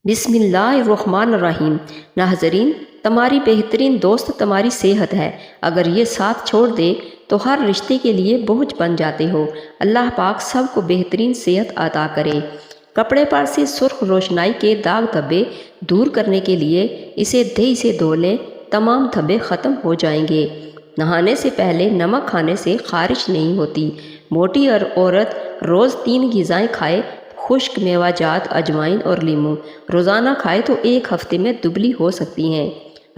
بسم اللہ الرحمن الرحیم۔ ناظرین، تمہاری بہترین دوست تمہاری صحت ہے۔ اگر یہ ساتھ چھوڑ دے تو ہر رشتے کے لیے بوجھ بن جاتے ہو۔ اللہ پاک سب کو بہترین صحت عطا کرے۔ کپڑے پر سے سرخ روشنائی کے داغ دھبے دور کرنے کے لیے اسے دہی سے دھو لیں، تمام دھبے ختم ہو جائیں گے۔ نہانے سے پہلے نمک کھانے سے خارش نہیں ہوتی۔ موٹی عورت روز 3 غذائیں کھائے، خشک میوہ جات، اجوائن اور لیموں روزانہ کھائے تو 1 ہفتے میں دبلی ہو سکتی ہیں۔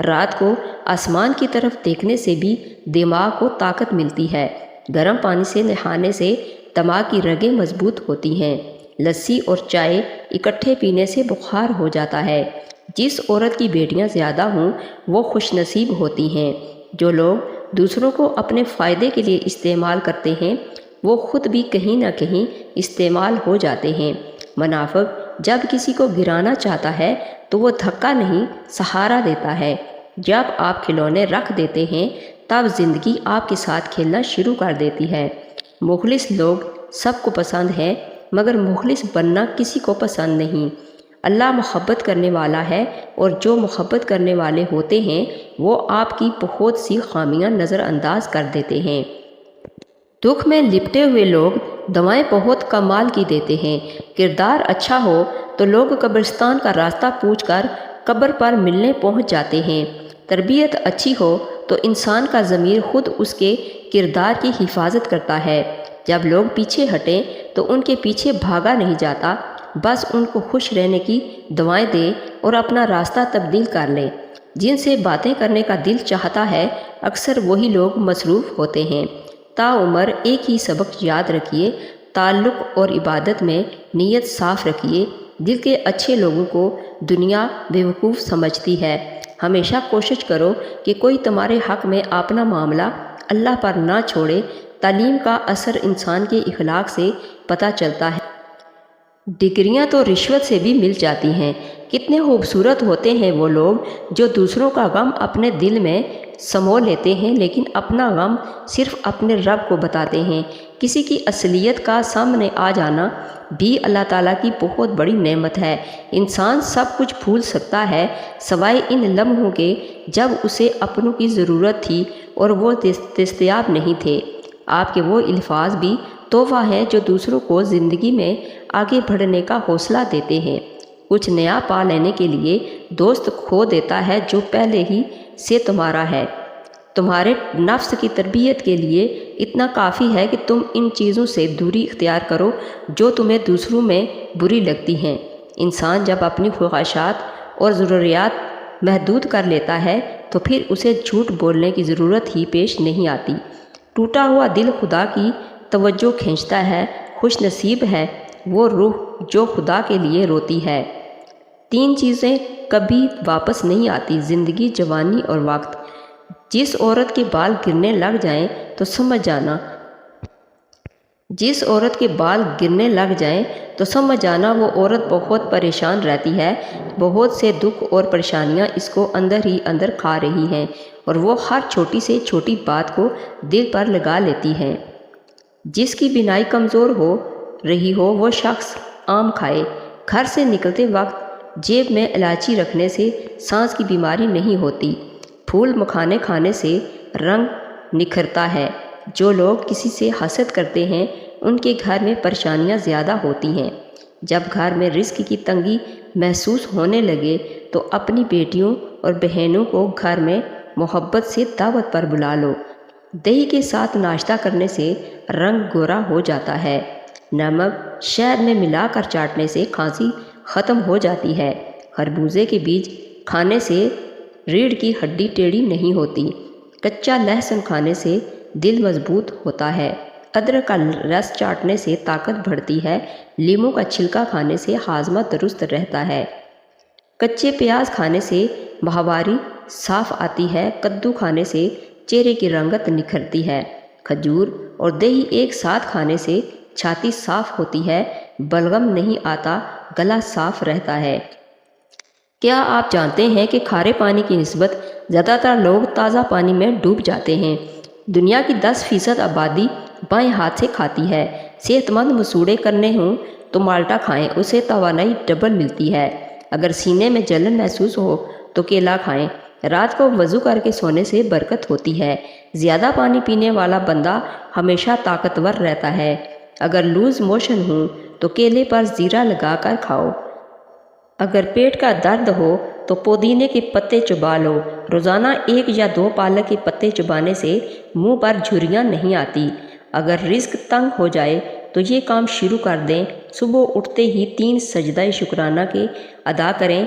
رات کو آسمان کی طرف دیکھنے سے بھی دماغ کو طاقت ملتی ہے۔ گرم پانی سے نہانے سے دماغ کی رگیں مضبوط ہوتی ہیں۔ لسی اور چائے اکٹھے پینے سے بخار ہو جاتا ہے۔ جس عورت کی بیٹیاں زیادہ ہوں وہ خوش نصیب ہوتی ہیں۔ جو لوگ دوسروں کو اپنے فائدے کے لیے استعمال کرتے ہیں وہ خود بھی کہیں نہ کہیں استعمال ہو جاتے ہیں۔ منافق جب کسی کو گرانا چاہتا ہے تو وہ دھکا نہیں، سہارا دیتا ہے۔ جب آپ کھلونے رکھ دیتے ہیں تب زندگی آپ کے ساتھ کھیلنا شروع کر دیتی ہے۔ مخلص لوگ سب کو پسند ہیں مگر مخلص بننا کسی کو پسند نہیں۔ اللہ محبت کرنے والا ہے اور جو محبت کرنے والے ہوتے ہیں وہ آپ کی بہت سی خامیاں نظر انداز کر دیتے ہیں۔ دکھ میں لپٹے ہوئے لوگ دوائیں بہت کمال کی دیتے ہیں۔ کردار اچھا ہو تو لوگ قبرستان کا راستہ پوچھ کر قبر پر ملنے پہنچ جاتے ہیں۔ تربیت اچھی ہو تو انسان کا ضمیر خود اس کے کردار کی حفاظت کرتا ہے۔ جب لوگ پیچھے ہٹیں تو ان کے پیچھے بھاگا نہیں جاتا، بس ان کو خوش رہنے کی دعائیں دیں اور اپنا راستہ تبدیل کر لیں۔ جن سے باتیں کرنے کا دل چاہتا ہے اکثر وہی لوگ مصروف ہوتے ہیں۔ تاعمر ایک ہی سبق یاد رکھیے، تعلق اور عبادت میں نیت صاف رکھیے۔ دل کے اچھے لوگوں کو دنیا بیوقوف سمجھتی ہے۔ ہمیشہ کوشش کرو کہ کوئی تمہارے حق میں اپنا معاملہ اللہ پر نہ چھوڑے۔ تعلیم کا اثر انسان کے اخلاق سے پتہ چلتا ہے۔ ڈگریاں تو رشوت سے بھی مل جاتی ہیں۔ کتنے خوبصورت ہوتے ہیں وہ لوگ جو دوسروں کا غم اپنے دل میں سمو لیتے ہیں لیکن اپنا غم صرف اپنے رب کو بتاتے ہیں۔ کسی کی اصلیت کا سامنے آ جانا بھی اللہ تعالیٰ کی بہت بڑی نعمت ہے۔ انسان سب کچھ بھول سکتا ہے سوائے ان لمحوں کے جب اسے اپنوں کی ضرورت تھی اور وہ دستیاب نہیں تھے۔ آپ کے وہ الفاظ بھی تحفہ ہیں جو دوسروں کو زندگی میں آگے بڑھنے کا حوصلہ دیتے ہیں۔ کچھ نیا پا لینے کے لیے دوست کھو دیتا ہے جو پہلے ہی سے تمہارا ہے۔ تمہارے نفس کی تربیت کے لیے اتنا کافی ہے کہ تم ان چیزوں سے دوری اختیار کرو جو تمہیں دوسروں میں بری لگتی ہیں۔ انسان جب اپنی خواہشات اور ضروریات محدود کر لیتا ہے تو پھر اسے جھوٹ بولنے کی ضرورت ہی پیش نہیں آتی۔ ٹوٹا ہوا دل خدا کی توجہ کھینچتا ہے۔ خوش نصیب ہے وہ روح جو خدا کے لیے روتی ہے۔ 3 چیزیں کبھی واپس نہیں آتی، زندگی، جوانی اور وقت۔ جس عورت کے بال گرنے لگ جائیں تو سمجھ جانا وہ عورت بہت پریشان رہتی ہے۔ بہت سے دکھ اور پریشانیاں اس کو اندر ہی اندر کھا رہی ہیں اور وہ ہر چھوٹی سے چھوٹی بات کو دل پر لگا لیتی ہیں۔ جس کی بینائی کمزور ہو رہی ہو وہ شخص آم کھائے۔ گھر سے نکلتے وقت جیب میں الائچی رکھنے سے سانس کی بیماری نہیں ہوتی۔ پھول مکھانے کھانے سے رنگ نکھرتا ہے۔ جو لوگ کسی سے حسد کرتے ہیں ان کے گھر میں پریشانیاں زیادہ ہوتی ہیں۔ جب گھر میں رزق کی تنگی محسوس ہونے لگے تو اپنی بیٹیوں اور بہنوں کو گھر میں محبت سے دعوت پر بلا لو۔ دہی کے ساتھ ناشتہ کرنے سے رنگ گورا ہو جاتا ہے۔ نمک شہد میں ملا کر چاٹنے سے کھانسی ختم ہو جاتی ہے۔ خربوزے کے بیج کھانے سے ریڑھ کی ہڈی ٹیڑھی نہیں ہوتی۔ کچا لہسن کھانے سے دل مضبوط ہوتا ہے۔ ادرک کا رس چاٹنے سے طاقت بڑھتی ہے۔ لیموں کا چھلکا کھانے سے ہاضمہ درست رہتا ہے۔ کچے پیاز کھانے سے ماہواری صاف آتی ہے۔ کدو کھانے سے چہرے کی رنگت نکھرتی ہے۔ کھجور اور دہی ایک ساتھ کھانے سے چھاتی صاف ہوتی ہے، بلغم نہیں آتا، گلا صاف رہتا ہے۔ کیا آپ جانتے ہیں کہ کھارے پانی کی نسبت زیادہ تر لوگ تازہ پانی میں ڈوب جاتے ہیں؟ دنیا کی 10% آبادی بائیں ہاتھ سے کھاتی ہے۔ صحت مند مسوڑے کرنے ہوں تو مالٹا کھائیں، اسے توانائی ڈبل ملتی ہے۔ اگر سینے میں جلن محسوس ہو تو کیلا کھائیں۔ رات کو وضو کر کے سونے سے برکت ہوتی ہے۔ زیادہ پانی پینے والا بندہ ہمیشہ طاقتور رہتا ہے۔ اگر لوز موشن ہوں تو کیلے پر زیرہ لگا کر کھاؤ۔ اگر پیٹ کا درد ہو تو پودینے کے پتے چبا لو۔ روزانہ 1 یا 2 پالک کے پتے چبانے سے منہ پر جھریاں نہیں آتی۔ اگر رزق تنگ ہو جائے تو یہ کام شروع کر دیں۔ صبح اٹھتے ہی 3 سجدہ شکرانہ کے ادا کریں۔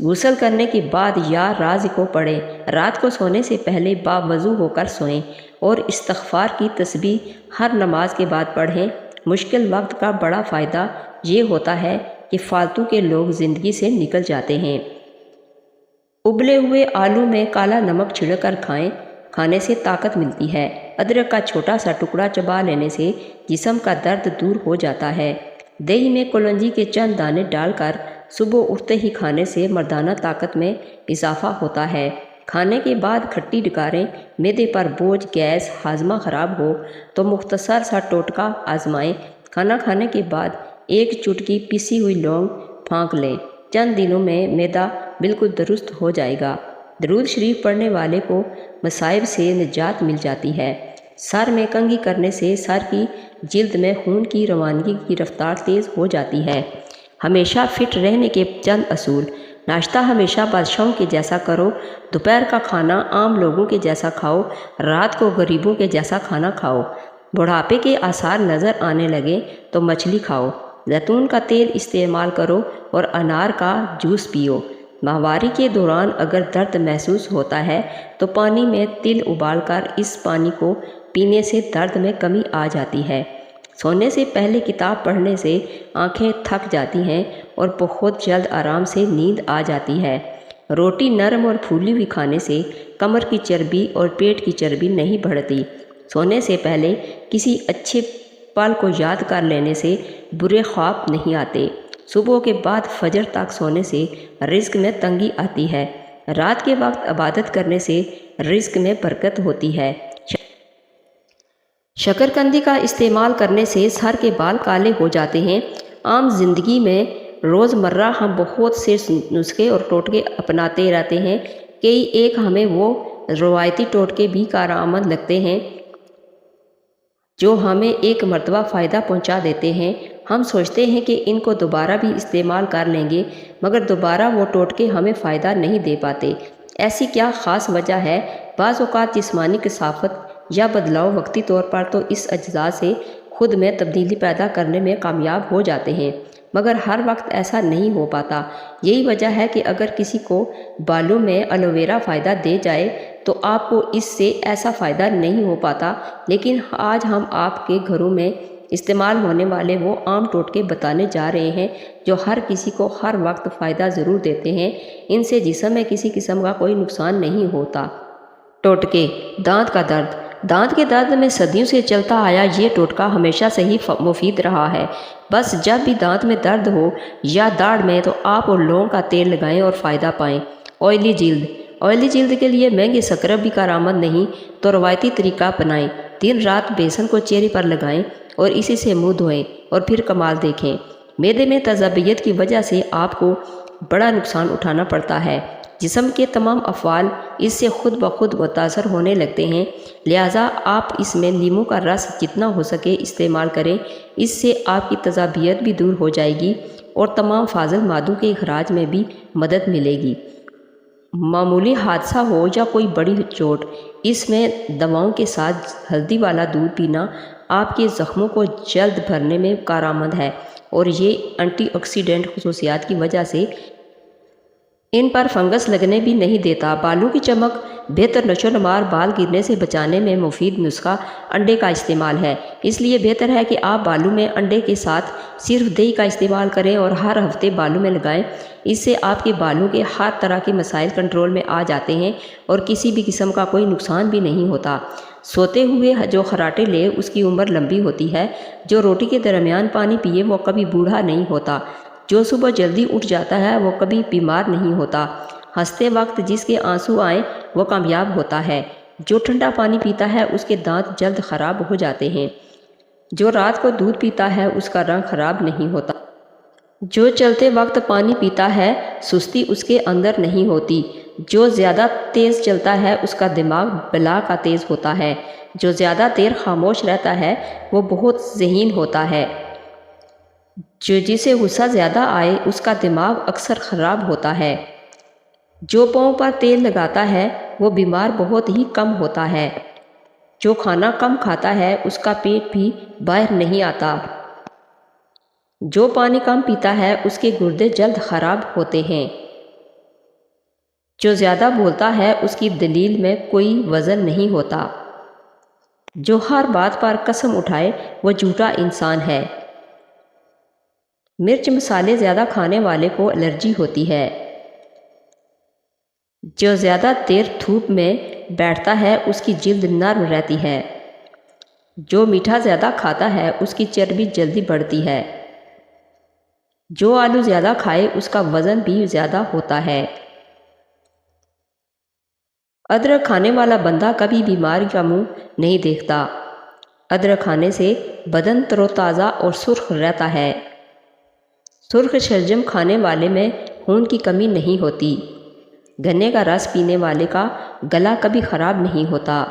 غسل کرنے کے بعد یا راز کو پڑھیں۔ رات کو سونے سے پہلے باوضو ہو کر سوئیں اور استغفار کی تسبیح ہر نماز کے بعد پڑھیں۔ مشکل وقت کا بڑا فائدہ یہ ہوتا ہے کہ فالتو کے لوگ زندگی سے نکل جاتے ہیں۔ ابلے ہوئے آلو میں کالا نمک چھڑک کر کھائیں۔ کھانے سے طاقت ملتی ہے۔ ادرک کا چھوٹا سا ٹکڑا چبا لینے سے جسم کا درد دور ہو جاتا ہے۔ دہی میں کلونجی کے چند دانے ڈال کر صبح اٹھتے ہی کھانے سے مردانہ طاقت میں اضافہ ہوتا ہے۔ کھانے کے بعد کھٹی ڈکاریں معدے پر بوجھ، گیس، ہاضمہ خراب ہو تو مختصر سا ٹوٹکا آزمائیں۔ کھانا کھانے کے بعد 1 چٹکی پیسی ہوئی لونگ پھونک لیں۔ چند دنوں میں معدہ بالکل درست ہو جائے گا۔ درود شریف پڑھنے والے کو مصائب سے نجات مل جاتی ہے۔ سر میں کنگھی کرنے سے سر کی جلد میں خون کی روانگی کی رفتار تیز ہو جاتی ہے۔ ہمیشہ فٹ رہنے کے چند اصول۔ ناشتہ ہمیشہ بادشاہوں کے جیسا کرو۔ دوپہر کا کھانا عام لوگوں کے جیسا کھاؤ۔ رات کو غریبوں کے جیسا کھانا کھاؤ۔ بڑھاپے کے آثار نظر آنے لگے تو مچھلی کھاؤ۔ زیتون کا تیل استعمال کرو اور انار کا جوس پیو۔ ماہواری کے دوران اگر درد محسوس ہوتا ہے تو پانی میں تل ابال کر اس پانی کو پینے سے درد میں کمی آ جاتی ہے۔ سونے سے پہلے کتاب پڑھنے سے آنکھیں تھک جاتی ہیں اور بہت جلد آرام سے نیند آ جاتی ہے۔ روٹی نرم اور پھولی ہوئی کھانے سے کمر کی چربی اور پیٹ کی چربی نہیں بڑھتی۔ سونے سے پہلے کسی اچھے پل کو یاد کر لینے سے برے خواب نہیں آتے۔ صبح کے بعد فجر تک سونے سے رزق میں تنگی آتی ہے۔ رات کے وقت عبادت کرنے سے رزق میں برکت ہوتی ہے۔ شکرکندی کا استعمال کرنے سے سر کے بال کالے ہو جاتے ہیں۔ عام زندگی میں روزمرہ ہم بہت سے نسخے اور ٹوٹکے اپناتے رہتے ہیں۔ کئی ایک ہمیں وہ روایتی ٹوٹکے بھی کارآمد لگتے ہیں جو ہمیں ایک مرتبہ فائدہ پہنچا دیتے ہیں۔ ہم سوچتے ہیں کہ ان کو دوبارہ بھی استعمال کر لیں گے، مگر دوبارہ وہ ٹوٹکے ہمیں فائدہ نہیں دے پاتے۔ ایسی کیا خاص وجہ ہے؟ بعض اوقات جسمانی کثافت یا بدلاؤ وقتی طور پر تو اس اجزاء سے خود میں تبدیلی پیدا کرنے میں کامیاب ہو جاتے ہیں، مگر ہر وقت ایسا نہیں ہو پاتا۔ یہی وجہ ہے کہ اگر کسی کو بالوں میں الوویرا فائدہ دے جائے تو آپ کو اس سے ایسا فائدہ نہیں ہو پاتا، لیکن آج ہم آپ کے گھروں میں استعمال ہونے والے وہ عام ٹوٹکے بتانے جا رہے ہیں جو ہر کسی کو ہر وقت فائدہ ضرور دیتے ہیں۔ ان سے جسم میں کسی قسم کا کوئی نقصان نہیں ہوتا۔ ٹوٹکے۔ دانت کا درد۔ دانت کے درد میں صدیوں سے چلتا آیا یہ ٹوٹکا ہمیشہ سے ہی مفید رہا ہے۔ بس جب بھی دانت میں درد ہو یا داڑھ میں تو آپ اور لونگ کا تیل لگائیں اور فائدہ پائیں۔ آئلی جلد۔ آئلی جلد کے لیے مہنگے سکرب بھی کارآمد نہیں تو روایتی طریقہ اپنائیں۔ دن رات بیسن کو چہرے پر لگائیں اور اسی سے منہ دھوئیں اور پھر کمال دیکھیں۔ معدے میں تذابیت کی وجہ سے آپ کو بڑا نقصان اٹھانا پڑتا ہے۔ جسم کے تمام افعال اس سے خود بخود متاثر ہونے لگتے ہیں، لہٰذا آپ اس میں لیموں کا رس جتنا ہو سکے استعمال کریں۔ اس سے آپ کی تذابیت بھی دور ہو جائے گی اور تمام فاضل مادوں کے اخراج میں بھی مدد ملے گی۔ معمولی حادثہ ہو یا کوئی بڑی چوٹ، اس میں دواؤں کے ساتھ ہلدی والا دودھ پینا آپ کے زخموں کو جلد بھرنے میں کارآمد ہے اور یہ اینٹی آکسیڈنٹ خصوصیات کی وجہ سے ان پر فنگس لگنے بھی نہیں دیتا۔ بالوں کی چمک بہتر نشو و نما بال گرنے سے بچانے میں مفید نسخہ انڈے کا استعمال ہے۔ اس لیے بہتر ہے کہ آپ بالوں میں انڈے کے ساتھ صرف دہی کا استعمال کریں اور ہر ہفتے بالوں میں لگائیں۔ اس سے آپ کے بالوں کے ہر طرح کے مسائل کنٹرول میں آ جاتے ہیں اور کسی بھی قسم کا کوئی نقصان بھی نہیں ہوتا۔ سوتے ہوئے جو خراٹے لے اس کی عمر لمبی ہوتی ہے۔ جو روٹی کے درمیان پانی پیے وہ کبھی بوڑھا نہیں ہوتا۔ جو صبح جلدی اٹھ جاتا ہے وہ کبھی بیمار نہیں ہوتا۔ ہنستے وقت جس کے آنسو آئیں وہ کامیاب ہوتا ہے۔ جو ٹھنڈا پانی پیتا ہے اس کے دانت جلد خراب ہو جاتے ہیں۔ جو رات کو دودھ پیتا ہے اس کا رنگ خراب نہیں ہوتا۔ جو چلتے وقت پانی پیتا ہے سستی اس کے اندر نہیں ہوتی، جو زیادہ تیز چلتا ہے اس کا دماغ بلا کا تیز ہوتا ہے، جو زیادہ دیر خاموش رہتا ہے وہ بہت ذہین ہوتا ہے، جسے غصہ زیادہ آئے اس کا دماغ اکثر خراب ہوتا ہے، جو پاؤں پر تیل لگاتا ہے وہ بیمار بہت ہی کم ہوتا ہے، جو کھانا کم کھاتا ہے اس کا پیٹ بھی باہر نہیں آتا، جو پانی کم پیتا ہے اس کے گردے جلد خراب ہوتے ہیں، جو زیادہ بولتا ہے اس کی دلیل میں کوئی وزن نہیں ہوتا، جو ہر بات پر قسم اٹھائے وہ جھوٹا انسان ہے، مرچ مسالے زیادہ کھانے والے کو الرجی ہوتی ہے، جو زیادہ دیر دھوپ میں بیٹھتا ہے اس کی جلد نرم رہتی ہے، جو میٹھا زیادہ کھاتا ہے اس کی چربی جلدی بڑھتی ہے، جو آلو زیادہ کھائے اس کا وزن بھی زیادہ ہوتا ہے۔ ادرک کھانے والا بندہ کبھی بیماری کا منہ نہیں دیکھتا، ادرک کھانے سے بدن تر و تازہ اور سرخ رہتا ہے، سرخ شلجم کھانے والے میں خون کی کمی نہیں ہوتی، گنے کا رس پینے والے کا گلا کبھی خراب نہیں ہوتا،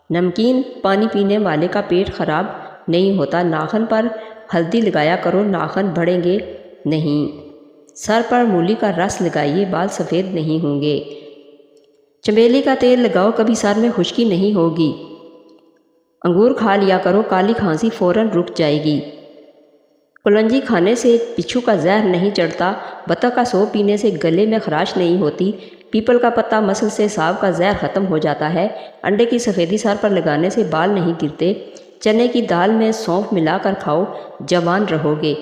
نمکین پانی پینے والے کا پیٹ خراب نہیں ہوتا، ناخن پر ہلدی لگایا کرو ناخن بڑھیں گے نہیں، سر پر مولی کا رس لگائیے بال سفید نہیں ہوں گے، چمیلی کا تیل لگاؤ کبھی سر میں خشکی نہیں ہوگی، انگور کھا لیا کرو کالی کھانسی فوراً رک جائے گی، کلونجی کھانے سے بچھو کا زہر نہیں چڑھتا، بطخ کا سوپ پینے سے گلے میں خراش نہیں ہوتی، پیپل کا پتا مسل سے سانپ کا زہر ختم ہو جاتا ہے، انڈے کی سفیدی سر پر لگانے سے بال نہیں گرتے، چنے کی دال میں سونف ملا کر کھاؤ جوان رہو گے،